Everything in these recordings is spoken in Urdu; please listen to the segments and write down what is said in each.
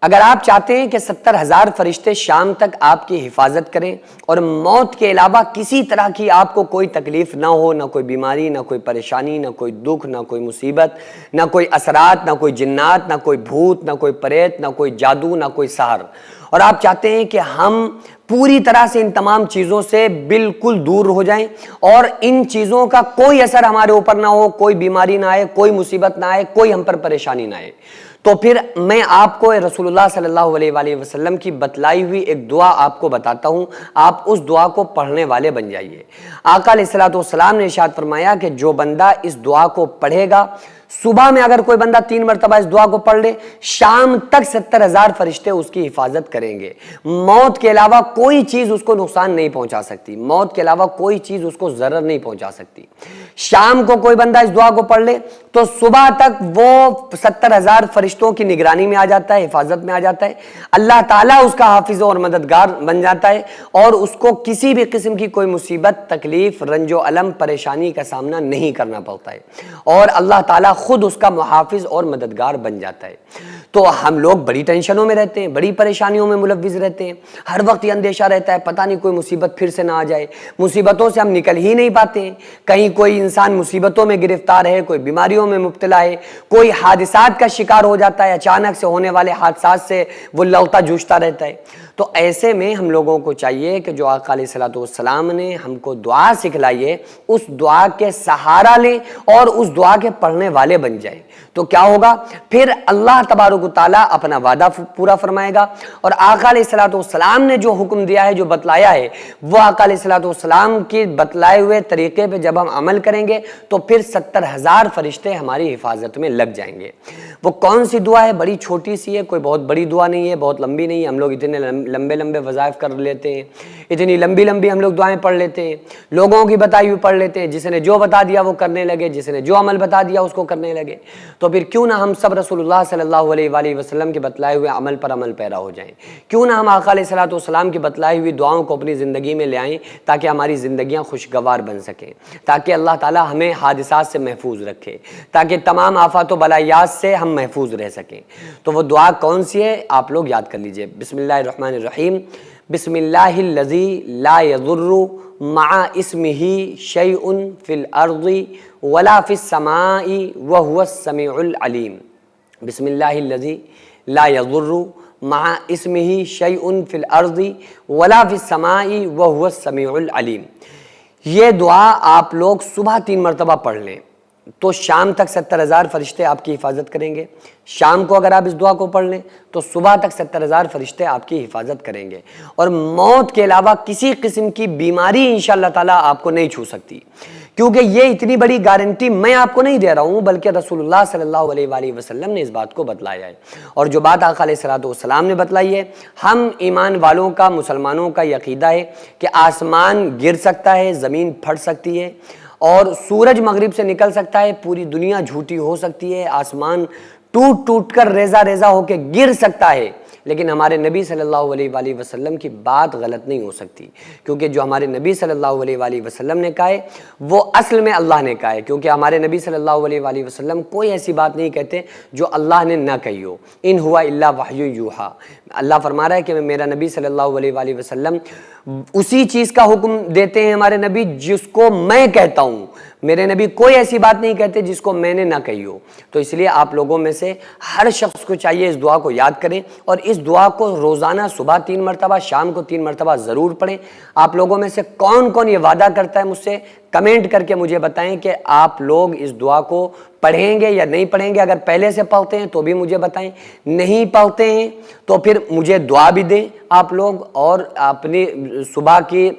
اگر آپ چاہتے ہیں کہ 70,000 فرشتے شام تک آپ کی حفاظت کریں اور موت کے علاوہ کسی طرح کی آپ کو کوئی تکلیف نہ ہو، نہ کوئی بیماری، نہ کوئی پریشانی، نہ کوئی دکھ، نہ کوئی مصیبت، نہ کوئی اثرات، نہ کوئی جنات، نہ کوئی بھوت، نہ کوئی پریت، نہ کوئی جادو، نہ کوئی سحر، اور آپ چاہتے ہیں کہ ہم پوری طرح سے ان تمام چیزوں سے بالکل دور ہو جائیں اور ان چیزوں کا کوئی اثر ہمارے اوپر نہ ہو، کوئی بیماری نہ آئے، کوئی مصیبت نہ آئے، کوئی ہم پر پریشانی نہ آئے، تو پھر میں آپ کو رسول اللہ صلی اللہ علیہ وآلہ وسلم کی بتلائی ہوئی ایک دعا آپ کو بتاتا ہوں، آپ اس دعا کو پڑھنے والے بن جائیے۔ آقا علیہ الصلوۃ والسلام نے ارشاد فرمایا کہ جو بندہ اس دعا کو پڑھے گا، صبح میں اگر کوئی بندہ 3 مرتبہ اس دعا کو پڑھ لے، شام تک 70,000 فرشتے اس کی حفاظت کریں گے۔ موت کے علاوہ کوئی چیز اس کو نقصان نہیں پہنچا سکتی، موت کے علاوہ کوئی چیز اس کو ضرر نہیں پہنچا سکتی۔ شام کو کوئی بندہ اس دعا کو پڑھ لے تو صبح تک وہ 70,000 فرشتوں کی نگرانی میں آ جاتا ہے، حفاظت میں آ جاتا ہے، اللہ تعالیٰ اس کا حافظ اور مددگار بن جاتا ہے اور اس کو کسی بھی قسم کی کوئی مصیبت، تکلیف، رنج و الم، پریشانی کا سامنا نہیں کرنا پڑتا ہے اور اللہ تعالیٰ خود اس کا محافظ اور مددگار بن جاتا ہے۔ تو ہم لوگ بڑی ٹینشنوں میں رہتے ہیں، بڑی پریشانیوں میں ملوث رہتے ہیں، ہر وقت یہ اندیشہ رہتا ہے پتہ نہیں کوئی مصیبت پھر سے نہ آ جائے، مصیبتوں سے ہم نکل ہی نہیں پاتے ہیں، کہیں کوئی انسان مصیبتوں میں گرفتار ہے، کوئی بیماریوں میں مبتلا ہے، کوئی حادثات کا شکار ہو جاتا ہے، اچانک سے ہونے والے حادثات سے وہ لڑتا جوجھتا رہتا ہے۔ تو ایسے میں ہم لوگوں کو چاہیے کہ جو آقا علیہ الصلوۃ والسلام نے ہم کو دعا سکھلائی ہے، اس دعا کے سہارا لیں اور اس دعا کے پڑھنے والے بن جائیں۔ تو کیا ہوگا؟ پھر اللہ تبارک و تعالیٰ اپنا وعدہ پورا فرمائے گا اور آقا علیہ الصلوۃ والسلام نے جو حکم دیا ہے، جو بتلایا ہے، وہ آقا علیہ الصلوۃ والسلام کی بتلائے ہوئے طریقے پہ جب ہم عمل کریں گے تو پھر 70,000 فرشتے ہماری حفاظت میں لگ جائیں گے۔ وہ کون سی دعا ہے؟ بڑی چھوٹی سی ہے، کوئی بہت بڑی دعا نہیں ہے، بہت لمبی نہیں ہے۔ ہم لوگ اتنے لمبے لمبے وظائف کر لیتے ہیں، اتنی لمبی لمبی ہم لوگ دعائیں پڑھ لیتے ہیں، لوگوں کی بتائی ہوئی پڑھ لیتے ہیں، جس نے جو بتا دیا وہ کرنے لگے، جس نے جو عمل بتا دیا اس کو کرنے لگے۔ تو پھر کیوں نہ ہم سب رسول اللہ صلی اللہ علیہ وآلہ وسلم کے بتلائے ہوئے عمل پر عمل پیرا ہو جائیں، کیوں نہ ہم آقا علیہ الصلوۃ والسلام کی بتلائی ہوئی دعاؤں کو اپنی زندگی میں لے آئیں تاکہ ہماری زندگیاں خوشگوار بن سکیں، تاکہ اللہ تعالیٰ ہمیں حادثات سے محفوظ رکھے، تاکہ تمام آفات و بلایات سے ہم محفوظ رہ سکیں۔ تو وہ دعا کون سی ہے؟ آپ لوگ یاد کر لیجئے۔ بسم اللہ الرحمن الرحیم، بسم اللہ الذی لا یضر مع اسمہ شیء فی الارض ولا فی السماء وهو السمیع العلیم۔ بسم اللہ الذی لا یضر مع اسمہ شیء فی الارض ولا فی السماء وهو السمیع العلیم۔ یہ دعا آپ لوگ صبح 3 مرتبہ پڑھ لیں تو شام تک 70,000 فرشتے آپ کی حفاظت کریں گے۔ شام کو اگر آپ اس دعا کو پڑھ لیں تو صبح تک 70,000 فرشتے آپ کی حفاظت کریں گے اور موت کے علاوہ کسی قسم کی بیماری انشاءاللہ تعالیٰ آپ کو نہیں چھو سکتی، کیونکہ یہ اتنی بڑی گارنٹی میں آپ کو نہیں دے رہا ہوں بلکہ رسول اللہ صلی اللہ علیہ وآلہ وسلم نے اس بات کو بتلایا ہے۔ اور جو بات آقا علیہ الصلوۃ والسلام نے بتلائی ہے، ہم ایمان والوں کا، مسلمانوں کا یہ عقیدہ ہے کہ آسمان گر سکتا ہے، زمین پھٹ سکتی ہے اور سورج مغرب سے نکل سکتا ہے، پوری دنیا جھوٹی ہو سکتی ہے، آسمان ٹوٹ ٹوٹ کر ریزہ ریزہ ہو کے گر سکتا ہے، لیکن ہمارے نبی صلی اللہ علیہ وآلہ وسلم کی بات غلط نہیں ہو سکتی، کیونکہ جو ہمارے نبی صلی اللہ علیہ وآلہ وسلم نے کہا ہے وہ اصل میں اللہ نے کہا ہے، کیونکہ ہمارے نبی صلی اللہ علیہ وآلہ وسلم کوئی ایسی بات نہیں کہتے جو اللہ نے نہ کہی ہو۔ ان ہوا الا وحی یوحیٰ، اللہ فرما رہا ہے کہ میرا نبی صلی اللہ علیہ وآلہ وسلم اسی چیز کا حکم دیتے ہیں ہمارے نبی جس کو میں کہتا ہوں، میرے نبی کوئی ایسی بات نہیں کہتے جس کو میں نے نہ کہی ہو۔ تو اس لیے آپ لوگوں میں سے ہر شخص کو چاہیے اس دعا کو یاد کریں اور اس دعا کو روزانہ صبح 3 مرتبہ، شام کو 3 مرتبہ ضرور پڑھیں۔ آپ لوگوں میں سے کون کون یہ وعدہ کرتا ہے مجھ سے؟ کمنٹ کر کے مجھے بتائیں کہ آپ لوگ اس دعا کو پڑھیں گے یا نہیں پڑھیں گے۔ اگر پہلے سے پڑھتے ہیں تو بھی مجھے بتائیں، نہیں پڑھتے ہیں تو پھر مجھے دعا بھی دیں آپ لوگ، اور اپنی صبح کی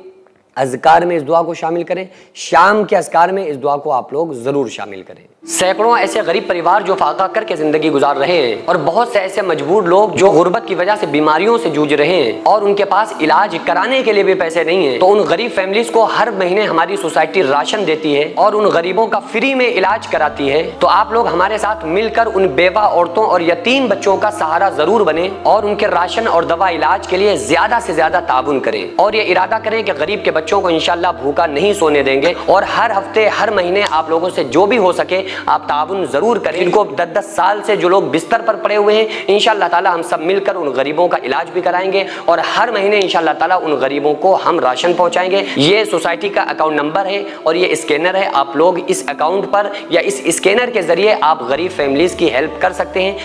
اذکار میں اس دعا کو شامل کریں، شام کے اذکار میں اس دعا کو آپ لوگ ضرور شامل کریں۔ سینکڑوں ایسے غریب پریوار جو فاقہ کر کے زندگی گزار رہے ہیں اور بہت سے ایسے مجبور لوگ جو غربت کی وجہ سے بیماریوں سے جوجھ رہے ہیں اور ان کے پاس علاج کرانے کے لیے بھی پیسے نہیں ہیں، تو ان غریب فیملیز کو ہر مہینے ہماری سوسائٹی راشن دیتی ہے اور ان غریبوں کا فری میں علاج کراتی ہے۔ تو آپ لوگ ہمارے ساتھ مل کر ان بیوہ عورتوں اور یتیم بچوں کا سہارا ضرور بنیں اور ان کے راشن اور دوا علاج کے لیے زیادہ سے زیادہ تعاون کریں اور یہ ارادہ کریں کہ غریب کے بچوں کو انشاءاللہ بھوکا نہیں سونے دیں گے، اور ہر ہفتے ہر مہینے آپ لوگوں سے جو بھی ہو سکے آپ تعاون ضرور کریں. ان کو 10-10 سال سے جو لوگ بستر پر پڑے ہوئے ہیں انشاءاللہ تعالی ہم سب مل کر ان غریبوں کا علاج بھی کرائیں گے اور ہر مہینے انشاءاللہ تعالی ان غریبوں کو ہم راشن پہنچائیں گے. یہ سوسائٹی کا اکاؤنٹ نمبر ہے اور یہ اسکینر ہے. آپ لوگ اس اکاؤنٹ پر یا اس اسکینر کے ذریعے آپ غریب فیملیز کی ہیلپ کر سکتے ہیں.